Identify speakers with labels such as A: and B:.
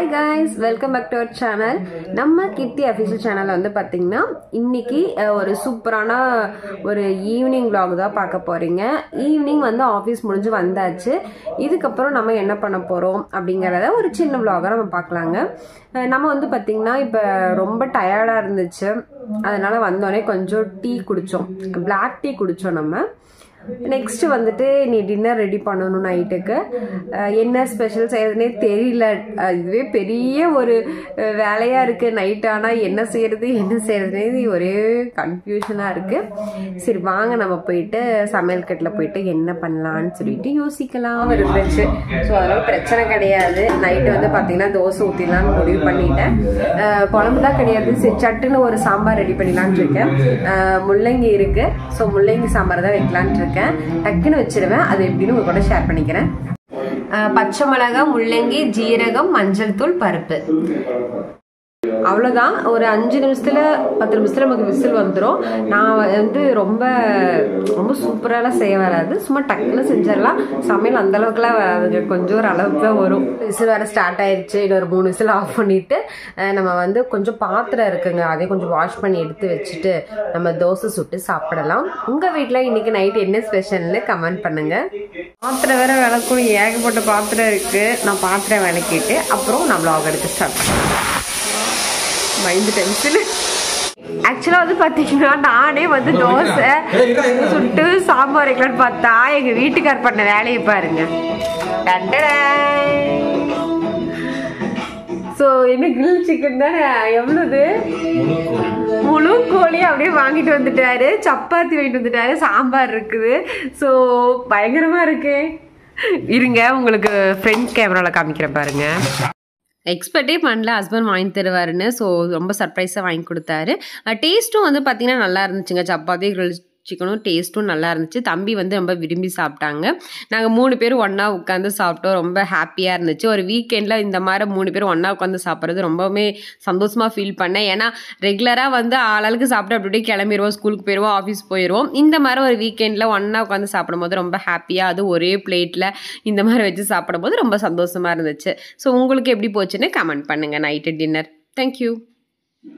A: Hi guys, welcome back to our channel. நம்ம கிட்டி official சேனல்ல வந்து பாத்தீங்கன்னா இன்னைக்கு ஒரு சூப்பரான ஒரு ஈவினிங் vlog தான் பார்க்க போறீங்க. ஈவினிங் வந்து ஆபீஸ் முடிஞ்சு வந்தாச்சு. இதுக்கப்புறம் நம்ம என்ன பண்ண போறோம் அப்படிங்கறத ஒரு சின்ன vlog நம்ம பார்க்கலாங்க. நம்ம வந்து பாத்தீங்கன்னா இப்ப ரொம்ப டயர்டா இருந்துச்சு. அதனால வந்தோடனே கொஞ்சம் டீ குடிச்சோம். Black டீ குடிச்சோம் நம்ம. நெக்ஸ்ட் வந்துட்டு நீ டின்னர் ரெடி பண்ணணும் நைட்டுக்கு. என்ன ஸ்பெஷல் செய்யறதுனே தெரியல. இதுவே பெரிய ஒரு வேலையா இருக்கு. நைட் ஆனா என்ன செய்யறதுனே ஒரே கன்ஃபியூஷனா இருக்கு. சரி வாங்க நம்ம போயிட்டு சமையல் கட்டில போயிட்டு என்ன பண்ணலாம்னு சொல்லிட்டு யோசிக்கலாம் இருந்துச்சு. ஸோ அதனால பிரச்சனை கிடையாது. நைட்டு வந்து பாத்தீங்கன்னா தோசை ஊத்திடலாம்னு முடிவு பண்ணிட்டேன். குழம்பு தான் கிடையாது. சரி சட்டுன்னு ஒரு சாம்பார் ரெடி பண்ணிடலான்னு இருக்கேன். முள்ளங்கி இருக்கு. ஸோ முள்ளங்கி சாம்பார் தான் வைக்கலான் இருக்கேன். டக்குன்னு வச்சிருவேன். அது எப்படின்னு உங்க கூட ஷேர் பண்ணிக்கிறேன். பச்சை மிளகாய், முள்ளங்கி, ஜீரகம், மஞ்சள் தூள், பருப்பு, அவ்வளவுதான். ஒரு 5 நிமிஷத்துல 10 நிமிஷத்துல நமக்கு விசில் வந்துடும். நான் வந்து ரொம்ப ரொம்ப சூப்பராலாம் செய்ய வராது. சும்மா டக்குன்னு செஞ்சிடலாம். சமையல் அந்த அளவுக்குலாம் வராதுங்க. கொஞ்சம் ஒரு அளவுக்கு தான் வரும். விசில் வர ஸ்டார்ட் ஆயிடுச்சு. இது ஒரு 3 விசில் ஆஃப் பண்ணிட்டு நம்ம வந்து கொஞ்சம் பாத்திரம் இருக்குங்க. அதே கொஞ்சம் வாஷ் பண்ணி எடுத்து வச்சுட்டு நம்ம தோசை சுட்டு சாப்பிடலாம். உங்க வீட்டுல இன்னைக்கு நைட் என்ன ஸ்பெஷல்னு கமெண்ட் பண்ணுங்க. பாத்திரம் வேற விளக்கணும். ஏகப்பட்ட பாத்திரம் இருக்கு. நான் பாத்திரம் விளக்கிட்டு அப்புறம் நான் vlog எடுத்து ஸ்டார்ட் பண்ணுறேன். Mind tension. ஆக்சுவலா வந்து பாத்தீங்கன்னா நானே வந்து தோசை சுட்டு சாம்பார் வைக்கலான்னு பார்த்தா எங்க வீட்டுக்கார் பண்ண வேலையை பாருங்க. ஸோ என்ன கிரில் சிக்கன் தானே, எவ்வளவு முழு கோழி அப்படியே வாங்கிட்டு வந்துட்டாரு. சப்பாத்தி வாங்கிட்டு வந்துட்டாரு. சாம்பார் இருக்குது. ஸோ பயங்கரமா இருக்கு. இருங்க உங்களுக்கு ஃப்ரண்ட் கேமரால காமிக்கிறேன் பாருங்க. எக்ஸ்பெக்டே பண்ணல ஹஸ்பண்ட் வாங்கி தருவாருன்னு. ஸோ ரொம்ப சர்ப்ரைஸாக வாங்கி கொடுத்தாரு. டேஸ்ட்டும் வந்து பார்த்தீங்கன்னா நல்லா இருந்துச்சுங்க. சப்பாத்தி கிரில் சிக்கனும் டேஸ்ட்டும் நல்லா இருந்துச்சு. தம்பி வந்து ரொம்ப விரும்பி சாப்பிட்டாங்க. நாங்கள் 3 பேரும் ஒன்றா உட்காந்து சாப்பிட்டோம். ரொம்ப ஹாப்பியாக இருந்துச்சு. ஒரு வீக்கெண்டில் இந்த மாதிரி 3 பேரும் ஒன்றா உட்காந்து சாப்பிட்றது ரொம்பவுமே சந்தோஷமாக ஃபீல் பண்ணேன். ஏன்னா ரெகுலராக வந்து ஆளாளுக்கு சாப்பிட்டு அப்படியே கிளம்பிடுவோம். ஸ்கூலுக்கு போயிடுவோம், ஆஃபீஸ் போயிடுவோம். இந்த மாதிரி ஒரு வீக்கெண்டில் ஒன்றா உட்காந்து சாப்பிடும்போது ரொம்ப ஹாப்பியாக, அது ஒரே பிளேட்டில் இந்த மாதிரி வச்சு சாப்பிடும்போது ரொம்ப சந்தோஷமாக இருந்துச்சு. ஸோ உங்களுக்கு எப்படி போச்சுன்னு கமெண்ட் பண்ணுங்கள் நைட்டு டின்னர். தேங்க்யூ.